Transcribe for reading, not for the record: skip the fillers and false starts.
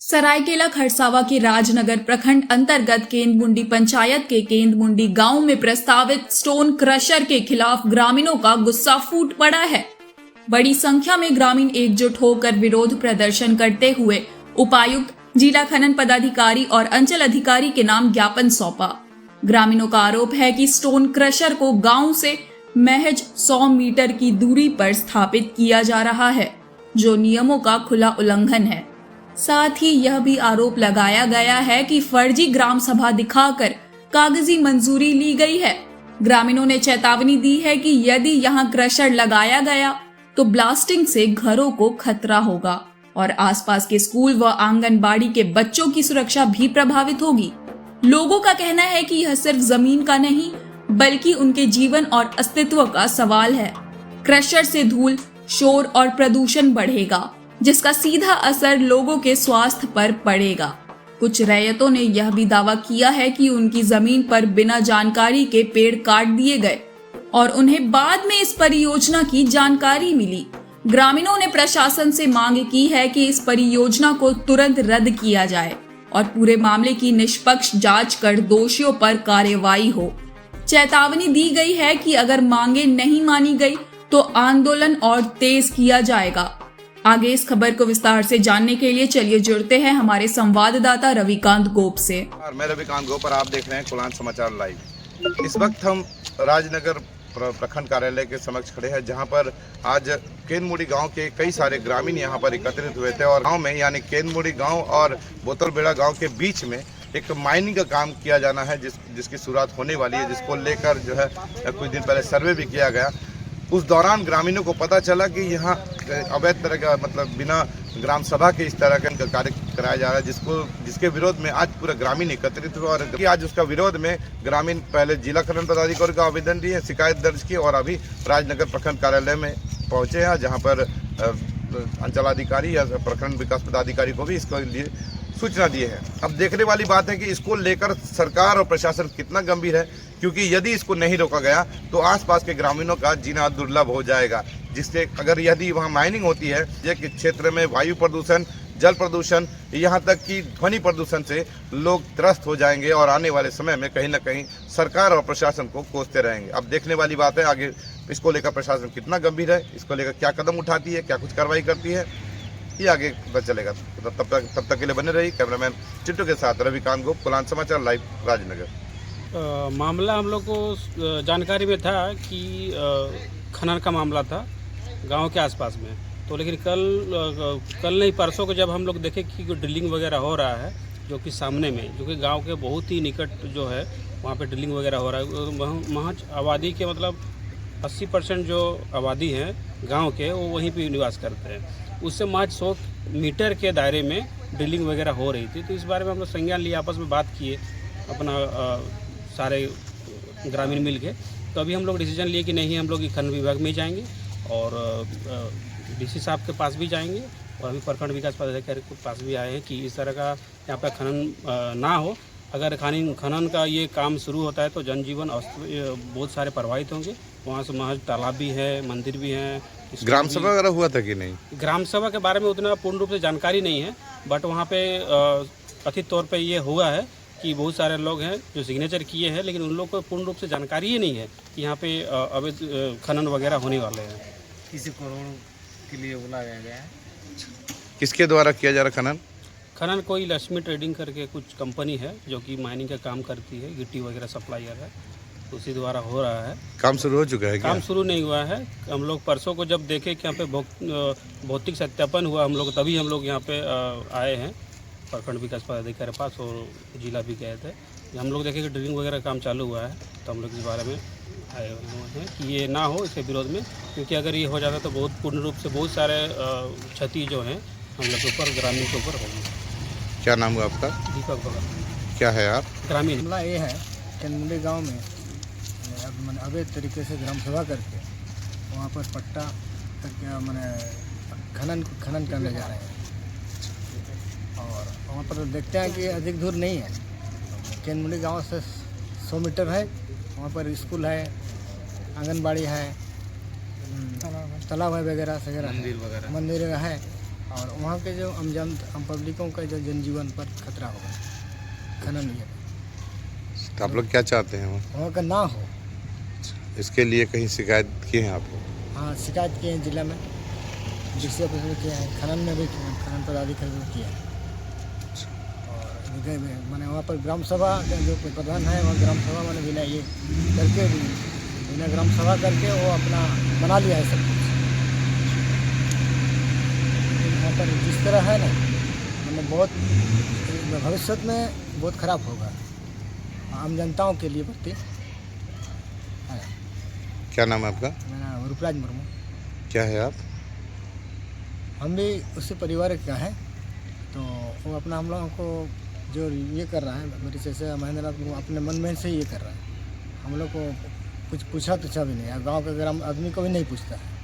सरायकेला खरसावा के राजनगर प्रखंड अंतर्गत केंदमुंडी पंचायत के केंदमुंडी गांव में प्रस्तावित स्टोन क्रशर के खिलाफ ग्रामीणों का गुस्सा फूट पड़ा है। बड़ी संख्या में ग्रामीण एकजुट होकर विरोध प्रदर्शन करते हुए उपायुक्त, जिला खनन पदाधिकारी और अंचल अधिकारी के नाम ज्ञापन सौंपा। ग्रामीणों का आरोप है कि स्टोन क्रशर को गांव से महज 100 मीटर की दूरी पर स्थापित किया जा रहा है, जो नियमों का खुला उल्लंघन है। साथ ही यह भी आरोप लगाया गया है कि फर्जी ग्राम सभा दिखाकर कागजी मंजूरी ली गई है। ग्रामीणों ने चेतावनी दी है कि यदि यहां क्रशर लगाया गया तो ब्लास्टिंग से घरों को खतरा होगा और आसपास के स्कूल व आंगनबाड़ी के बच्चों की सुरक्षा भी प्रभावित होगी। लोगों का कहना है कि यह सिर्फ जमीन का नहीं बल्कि उनके जीवन और अस्तित्व का सवाल है। क्रशर से धूल, शोर और प्रदूषण बढ़ेगा, जिसका सीधा असर लोगों के स्वास्थ्य पर पड़ेगा। कुछ रैयतों ने यह भी दावा किया है कि उनकी जमीन पर बिना जानकारी के पेड़ काट दिए गए और उन्हें बाद में इस परियोजना की जानकारी मिली। ग्रामीणों ने प्रशासन से मांग की है कि इस परियोजना को तुरंत रद्द किया जाए और पूरे मामले की निष्पक्ष जांच कर दोषियों पर कार्रवाई हो। चेतावनी दी गई है कि अगर मांगे नहीं मानी गई तो आंदोलन और तेज किया जाएगा। आगे इस खबर को विस्तार से जानने के लिए चलिए जुड़ते हैं हमारे संवाददाता रविकांत गोप से। मैं रविकांत गोप और आप देख रहे हैं कुलान समाचार लाइव। इस वक्त हम राजनगर प्रखंड कार्यालय के समक्ष खड़े हैं, जहां पर आज केंदमुंडी गांव के कई सारे ग्रामीण यहां पर एकत्रित हुए थे और गांव में यानी केंदमुंडी गांव और बोतलबेड़ा गांव के बीच में एक माइनिंग का काम किया जाना है, जिसकी शुरुआत होने वाली है, जिसको लेकर जो है कुछ दिन पहले सर्वे भी किया गया। उस दौरान ग्रामीणों को पता चला कि यहाँ अवैध तरह का मतलब बिना ग्राम सभा के इस तरह का कार्य कराया जा रहा है, जिसके विरोध में आज पूरा ग्रामीण एकत्रित हुआ और आज उसका विरोध में ग्रामीण पहले जिला खनन पदाधिकारी को आवेदन दिए, शिकायत दर्ज की और अभी राजनगर प्रखंड कार्यालय में पहुंचे हैं, जहाँ पर अंचलाधिकारी या प्रखंड विकास पदाधिकारी को भी इसके लिए सूचना दिए है। अब देखने वाली बात है कि इसको लेकर सरकार और प्रशासन कितना गंभीर है, क्योंकि यदि इसको नहीं रोका गया तो आसपास के ग्रामीणों का जीना दुर्लभ हो जाएगा, जिससे अगर यदि वहां माइनिंग होती है ये क्षेत्र में वायु प्रदूषण, जल प्रदूषण, यहाँ तक कि ध्वनि प्रदूषण से लोग त्रस्त हो जाएंगे और आने वाले समय में कहीं ना कहीं सरकार और प्रशासन को कोसते रहेंगे। अब देखने वाली बात है आगे इसको लेकर प्रशासन कितना गंभीर है, इसको लेकर क्या कदम उठाती है, क्या कुछ कार्रवाई करती है, ये आगे पता चलेगा। तब तक के लिए बने रही कैमरामैन चिट्टू के साथ रविकांत गोप, कुलान समाचार लाइव, राजनगर। मामला हम लोग को जानकारी में था कि खनन का मामला था गांव के आसपास में, तो लेकिन कल नहीं परसों को जब हम लोग देखे कि ड्रिलिंग वगैरह हो रहा है, जो कि सामने में, जो कि गांव के बहुत ही निकट जो है वहाँ पे ड्रिलिंग वगैरह हो रहा है। महज आबादी के मतलब 80% जो आबादी है गाँव के वो वहीं पर निवास करते हैं। उससे महज 100 मीटर के दायरे में ड्रिलिंग वगैरह हो रही थी, तो इस बारे में हम लोग संज्ञान लिए, आपस में बात किए अपना सारे ग्रामीण मिल के। तो अभी हम लोग डिसीजन लिए कि नहीं, हम लोग खनन विभाग में जाएंगे और डीसी साहब के पास भी जाएंगे और अभी प्रखंड विकास पदाधिकारी के पास भी आए हैं कि इस तरह का यहाँ पर खनन ना हो। अगर खनन का ये काम शुरू होता है तो जनजीवन बहुत सारे प्रभावित होंगे। वहाँ से महज तालाब भी है, मंदिर भी हैं। ग्राम सभा वगैरह हुआ था कि नहीं? ग्राम सभा के बारे में उतना पूर्ण रूप से जानकारी नहीं है, बट वहाँ पे कथित तौर पे ये हुआ है कि बहुत सारे लोग हैं जो सिग्नेचर किए हैं, लेकिन उन लोग को पूर्ण रूप से जानकारी ही नहीं है कि यहाँ पे अवैध खनन वगैरह होने वाले हैं। किसी करोड़ के लिए बुलाया गया है। किसके द्वारा किया जा रहा खनन कोई लक्ष्मी ट्रेडिंग करके कुछ कंपनी है जो कि माइनिंग का काम करती है, गिट्टी वगैरह सप्लायर है, उसी द्वारा हो रहा है। काम शुरू हो चुका है? काम शुरू नहीं हुआ है। हम लोग परसों को जब देखे कि यहाँ पे भौतिक सत्यापन हुआ हम लोग, तभी हम लोग यहाँ पे आए हैं प्रखंड विकास पदाधिकारी के पास और जिला भी गए थे। हम लोग देखे कि ड्रिलिंग वगैरह काम चालू हुआ है, तो हम लोग इस बारे में आए हुए हैं कि ये ना हो, इसके विरोध में, क्योंकि अगर ये हो जाता तो बहुत पूर्ण रूप से बहुत सारे क्षति जो हैं हम लोग के ऊपर, ग्रामीण के ऊपर होगी। क्या नाम हुआ आपका? दीपक भगत। क्या है आप? ग्रामीण। मामला ये है केंदमुंडी गांव में मैंने अवैध तरीके से ग्राम सभा करके वहाँ पर पट्टा करके मैंने खनन करने जा रहे हैं और वहाँ पर देखते हैं कि अधिक दूर नहीं है। केंदमुंडी गांव से 100 मीटर है, वहाँ पर स्कूल है, आंगनबाड़ी है, तालाब है वगैरह, मंदिर है और वहाँ के जो आम पब्लिकों का जो जनजीवन पर खतरा होगा खनन ये तो आप लोग क्या चाहते हैं वहाँ का ना हो। इसके लिए कहीं शिकायत की है आप लोग? हाँ, शिकायत किए हैं जिला में, डीसी ऑफिस में किया है, खनन में भी खनन पदाधिकारी को किया है। और मैंने वहाँ पर ग्राम सभा जो प्रधान है वहाँ ग्राम सभा मैंने बिना ये करके बिना ग्राम सभा करके वो अपना बना लिया है सब कुछ। यहाँ पर जिस तरह है ना मैंने बहुत भविष्य में बहुत खराब होगा आम जनताओं के लिए प्रति। क्या नाम है आपका? मेरा रूपराज मुर्मू। क्या है आप? हम भी उसी परिवार का हैं, तो वो अपना हम लोगों को जो ये कर रहा है मेरे जैसे महेंद्र नाथ वो अपने मन में से ये कर रहा है। हम लोग को कुछ पूछा भी नहीं, गांव के ग्राम आदमी को भी नहीं पूछता है।